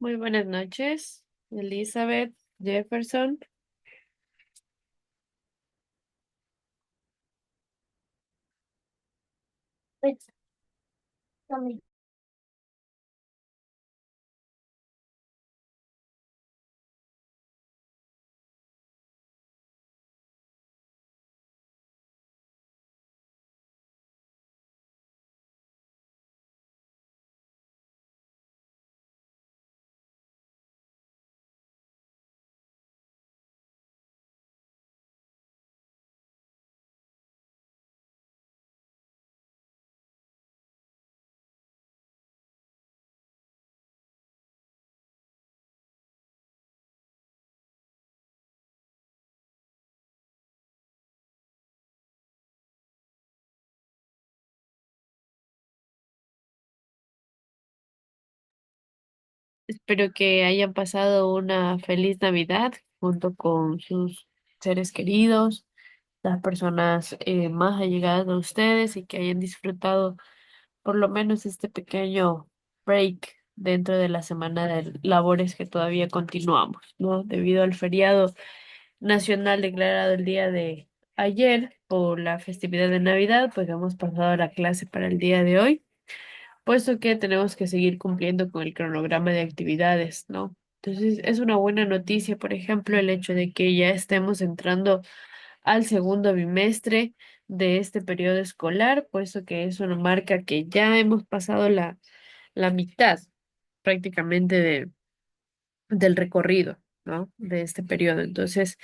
Muy buenas noches, Elizabeth Jefferson. Espero que hayan pasado una feliz Navidad junto con sus seres queridos, las personas más allegadas a ustedes y que hayan disfrutado por lo menos este pequeño break dentro de la semana de labores que todavía continuamos, ¿no? Debido al feriado nacional declarado el día de ayer por la festividad de Navidad, pues hemos pasado la clase para el día de hoy, puesto que tenemos que seguir cumpliendo con el cronograma de actividades, ¿no? Entonces, es una buena noticia, por ejemplo, el hecho de que ya estemos entrando al segundo bimestre de este periodo escolar, puesto que eso nos marca que ya hemos pasado la mitad prácticamente del recorrido, ¿no? De este periodo. Entonces,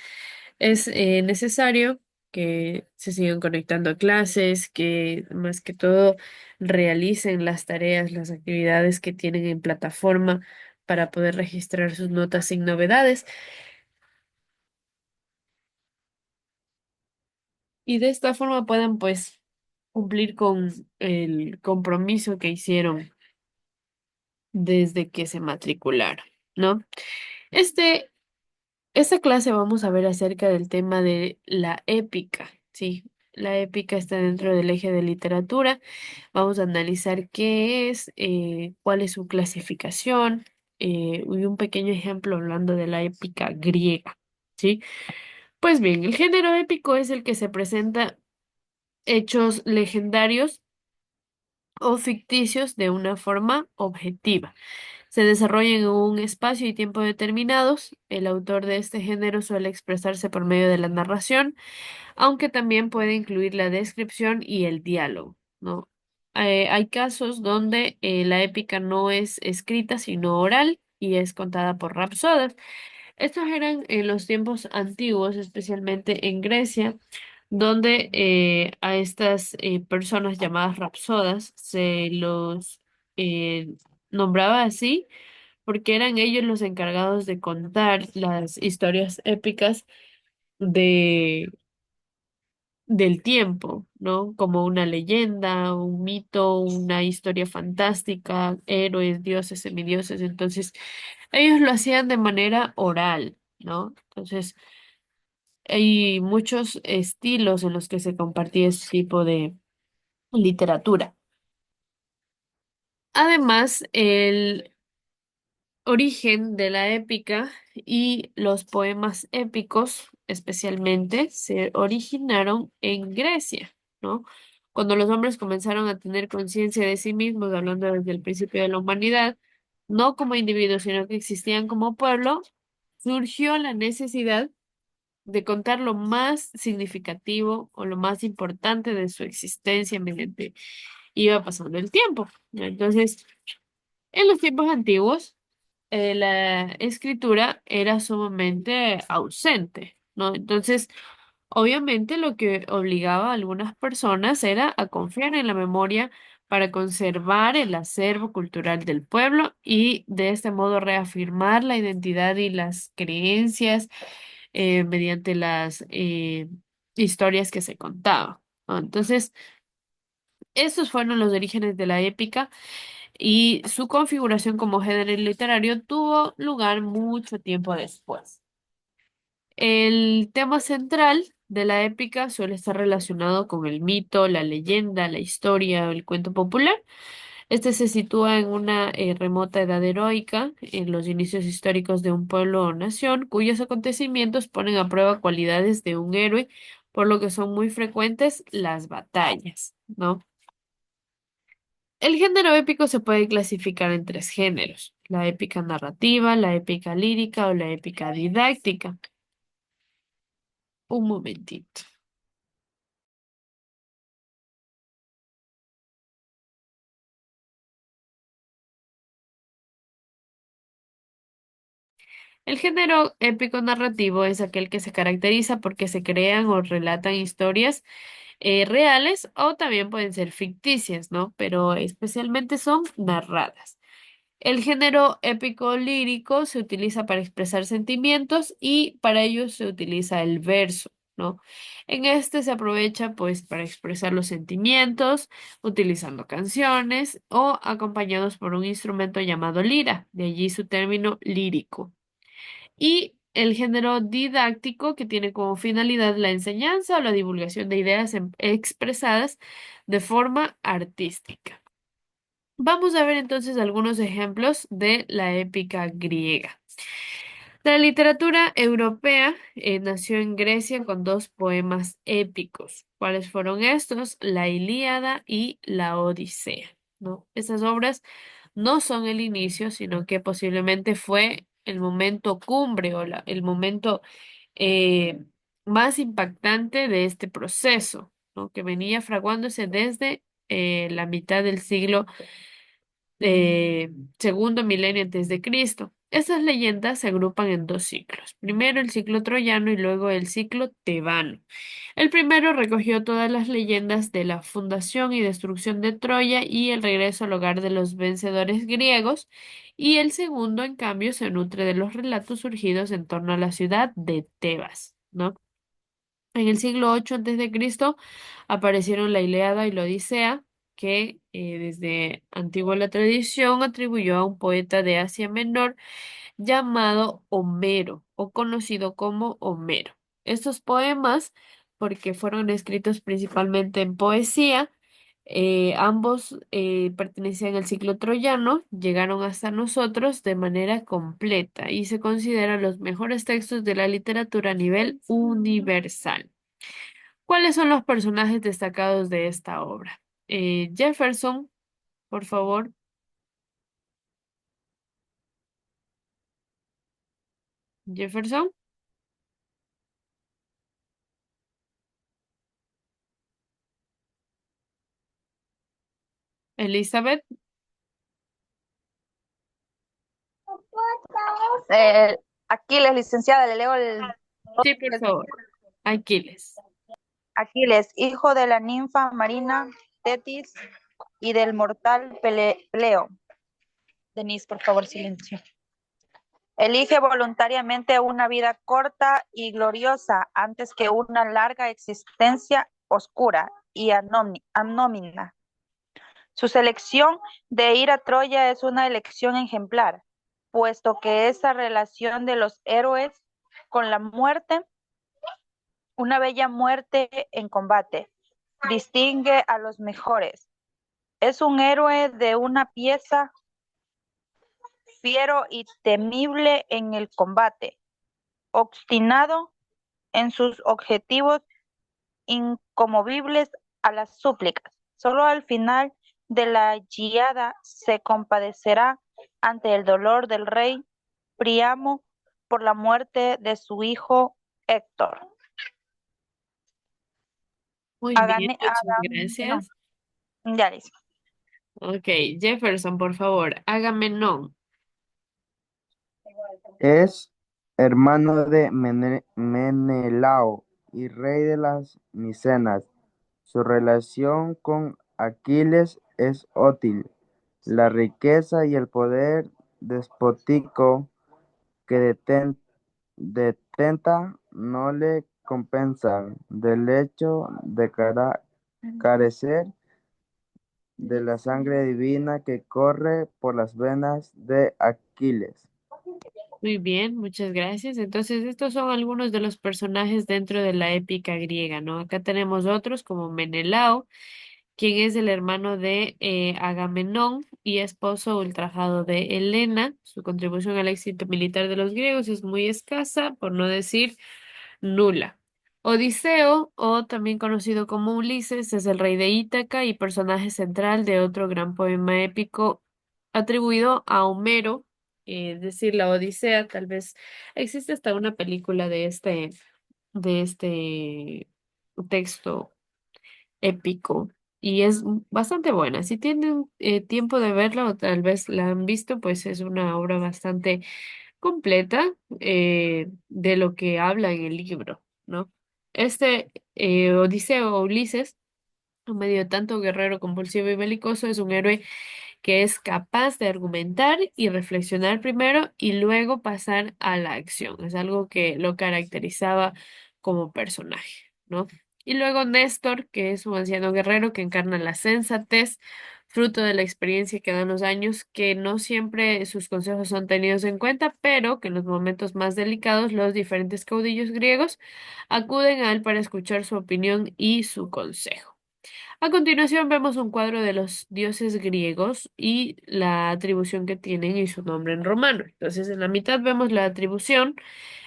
es necesario que se sigan conectando a clases, que más que todo realicen las tareas, las actividades que tienen en plataforma para poder registrar sus notas sin novedades y de esta forma puedan pues cumplir con el compromiso que hicieron desde que se matricularon, ¿no? Este Esta clase vamos a ver acerca del tema de la épica, ¿sí? La épica está dentro del eje de literatura. Vamos a analizar qué es, cuál es su clasificación, y un pequeño ejemplo hablando de la épica griega, ¿sí? Pues bien, el género épico es el que se presenta hechos legendarios o ficticios de una forma objetiva. Se desarrollan en un espacio y tiempo determinados. El autor de este género suele expresarse por medio de la narración, aunque también puede incluir la descripción y el diálogo, ¿no? Hay casos donde la épica no es escrita, sino oral y es contada por rapsodas. Estos eran en los tiempos antiguos, especialmente en Grecia, donde a estas personas llamadas rapsodas se los eh, nombraba así porque eran ellos los encargados de contar las historias épicas de del tiempo, ¿no? Como una leyenda, un mito, una historia fantástica, héroes, dioses, semidioses. Entonces, ellos lo hacían de manera oral, ¿no? Entonces, hay muchos estilos en los que se compartía este tipo de literatura. Además, el origen de la épica y los poemas épicos, especialmente, se originaron en Grecia, ¿no? Cuando los hombres comenzaron a tener conciencia de sí mismos, hablando desde el principio de la humanidad, no como individuos, sino que existían como pueblo, surgió la necesidad de contar lo más significativo o lo más importante de su existencia mediante iba pasando el tiempo, ¿no? Entonces, en los tiempos antiguos, la escritura era sumamente ausente, ¿no? Entonces, obviamente lo que obligaba a algunas personas era a confiar en la memoria para conservar el acervo cultural del pueblo y de este modo reafirmar la identidad y las creencias mediante las historias que se contaban, ¿no? Entonces, estos fueron los orígenes de la épica y su configuración como género literario tuvo lugar mucho tiempo después. El tema central de la épica suele estar relacionado con el mito, la leyenda, la historia o el cuento popular. Este se sitúa en una remota edad heroica, en los inicios históricos de un pueblo o nación, cuyos acontecimientos ponen a prueba cualidades de un héroe, por lo que son muy frecuentes las batallas, ¿no? El género épico se puede clasificar en tres géneros: la épica narrativa, la épica lírica o la épica didáctica. Un momentito. El género épico narrativo es aquel que se caracteriza porque se crean o relatan historias reales o también pueden ser ficticias, ¿no? Pero especialmente son narradas. El género épico lírico se utiliza para expresar sentimientos y para ello se utiliza el verso, ¿no? En este se aprovecha pues para expresar los sentimientos utilizando canciones o acompañados por un instrumento llamado lira, de allí su término lírico. Y el género didáctico, que tiene como finalidad la enseñanza o la divulgación de ideas expresadas de forma artística. Vamos a ver entonces algunos ejemplos de la épica griega. La literatura europea nació en Grecia con dos poemas épicos. ¿Cuáles fueron estos? La Ilíada y la Odisea, ¿no? Estas obras no son el inicio, sino que posiblemente fue el momento cumbre o el momento eh, más impactante de este proceso, ¿no? Que venía fraguándose desde la mitad del siglo eh, segundo milenio antes de Cristo. Estas leyendas se agrupan en dos ciclos. Primero el ciclo troyano y luego el ciclo tebano. El primero recogió todas las leyendas de la fundación y destrucción de Troya y el regreso al hogar de los vencedores griegos, y el segundo, en cambio, se nutre de los relatos surgidos en torno a la ciudad de Tebas, ¿no? En el siglo VIII antes de Cristo aparecieron la Ilíada y la Odisea, que desde antigua la tradición atribuyó a un poeta de Asia Menor llamado Homero, o conocido como Homero. Estos poemas, porque fueron escritos principalmente en poesía, ambos pertenecían al ciclo troyano, llegaron hasta nosotros de manera completa y se consideran los mejores textos de la literatura a nivel universal. ¿Cuáles son los personajes destacados de esta obra? Jefferson, por favor. Jefferson, Elizabeth. Eh, Aquiles, licenciada, le leo el Sí, por favor. Aquiles. Aquiles, hijo de la ninfa marina Tetis y del mortal Peleo. Denise, por favor, silencio. Elige voluntariamente una vida corta y gloriosa antes que una larga existencia oscura y anónima. Su selección de ir a Troya es una elección ejemplar, puesto que esa relación de los héroes con la muerte, una bella muerte en combate, distingue a los mejores. Es un héroe de una pieza, fiero y temible en el combate, obstinado en sus objetivos, inconmovibles a las súplicas. Solo al final de la giada se compadecerá ante el dolor del rey Príamo por la muerte de su hijo Héctor. Muy bien, muchas No, gracias. ya dice. Ok, Jefferson, por favor, hágame no. Es hermano de Menelao y rey de las Micenas. Su relación con Aquiles es hostil. La riqueza y el poder despótico que detenta no le compensan del hecho de carecer de la sangre divina que corre por las venas de Aquiles. Muy bien, muchas gracias. Entonces, estos son algunos de los personajes dentro de la épica griega, ¿no? Acá tenemos otros como Menelao, quien es el hermano de Agamenón y esposo ultrajado de Helena. Su contribución al éxito militar de los griegos es muy escasa, por no decir nula. Odiseo, o también conocido como Ulises, es el rey de Ítaca y personaje central de otro gran poema épico atribuido a Homero, es decir, la Odisea. Tal vez existe hasta una película de este texto épico y es bastante buena. Si tienen tiempo de verla o tal vez la han visto, pues es una obra bastante completa de lo que habla en el libro, ¿no? Este Odiseo o Ulises, un medio tanto guerrero, compulsivo y belicoso, es un héroe que es capaz de argumentar y reflexionar primero y luego pasar a la acción. Es algo que lo caracterizaba como personaje, ¿no? Y luego Néstor, que es un anciano guerrero que encarna la sensatez, fruto de la experiencia que dan los años, que no siempre sus consejos son tenidos en cuenta, pero que en los momentos más delicados los diferentes caudillos griegos acuden a él para escuchar su opinión y su consejo. A continuación vemos un cuadro de los dioses griegos y la atribución que tienen y su nombre en romano. Entonces, en la mitad vemos la atribución.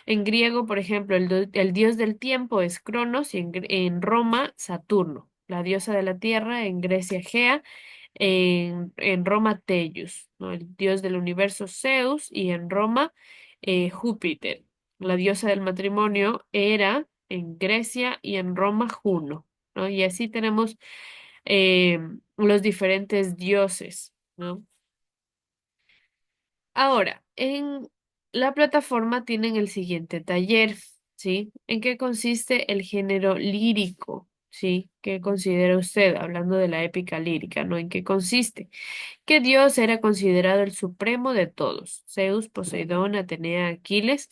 En griego, por ejemplo, el dios del tiempo es Cronos y en Roma, Saturno. La diosa de la tierra, en Grecia, Gea. En Roma, Tellus, ¿no? El dios del universo, Zeus. Y en Roma, Júpiter. La diosa del matrimonio, Hera, en Grecia. Y en Roma, Juno, ¿no? Y así tenemos eh, los diferentes dioses, ¿no? Ahora, en la plataforma tienen el siguiente taller, ¿sí? ¿En qué consiste el género lírico? ¿Sí? ¿Qué considera usted, hablando de la épica lírica, ¿no? ¿En qué consiste? ¿Qué dios era considerado el supremo de todos? Zeus, Poseidón, Atenea, Aquiles.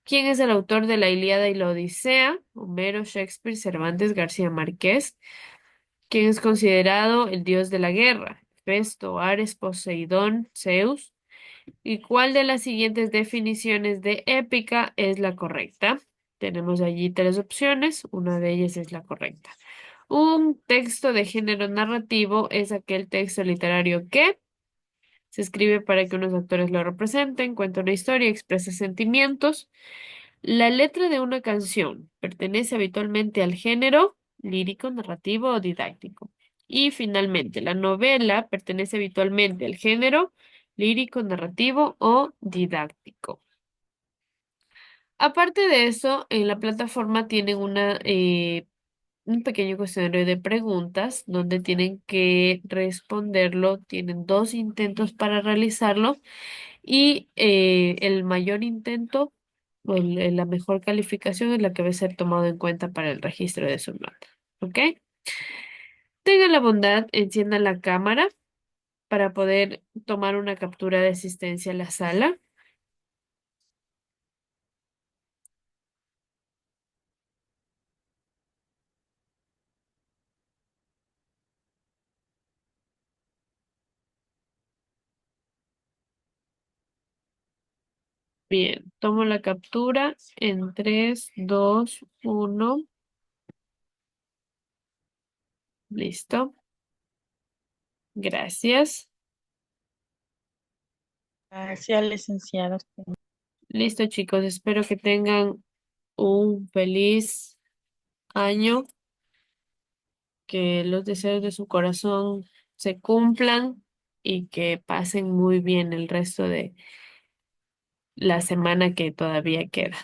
¿Quién es el autor de la Ilíada y la Odisea? Homero, Shakespeare, Cervantes, García Márquez. ¿Quién es considerado el dios de la guerra? Festo, Ares, Poseidón, Zeus. ¿Y cuál de las siguientes definiciones de épica es la correcta? Tenemos allí tres opciones, una de ellas es la correcta. Un texto de género narrativo es aquel texto literario que se escribe para que unos actores lo representen, cuenta una historia, expresa sentimientos. La letra de una canción pertenece habitualmente al género lírico, narrativo o didáctico. Y finalmente, la novela pertenece habitualmente al género lírico, narrativo o didáctico. Aparte de eso, en la plataforma tienen un pequeño cuestionario de preguntas donde tienen que responderlo. Tienen dos intentos para realizarlo y el mayor intento o la mejor calificación es la que va a ser tomado en cuenta para el registro de su nota. ¿Ok? Tengan la bondad, enciendan la cámara para poder tomar una captura de asistencia a la sala. Bien, tomo la captura en 3, 2, 1. Listo. Gracias. Gracias, licenciado. Listo, chicos. Espero que tengan un feliz año, que los deseos de su corazón se cumplan y que pasen muy bien el resto de la semana que todavía queda.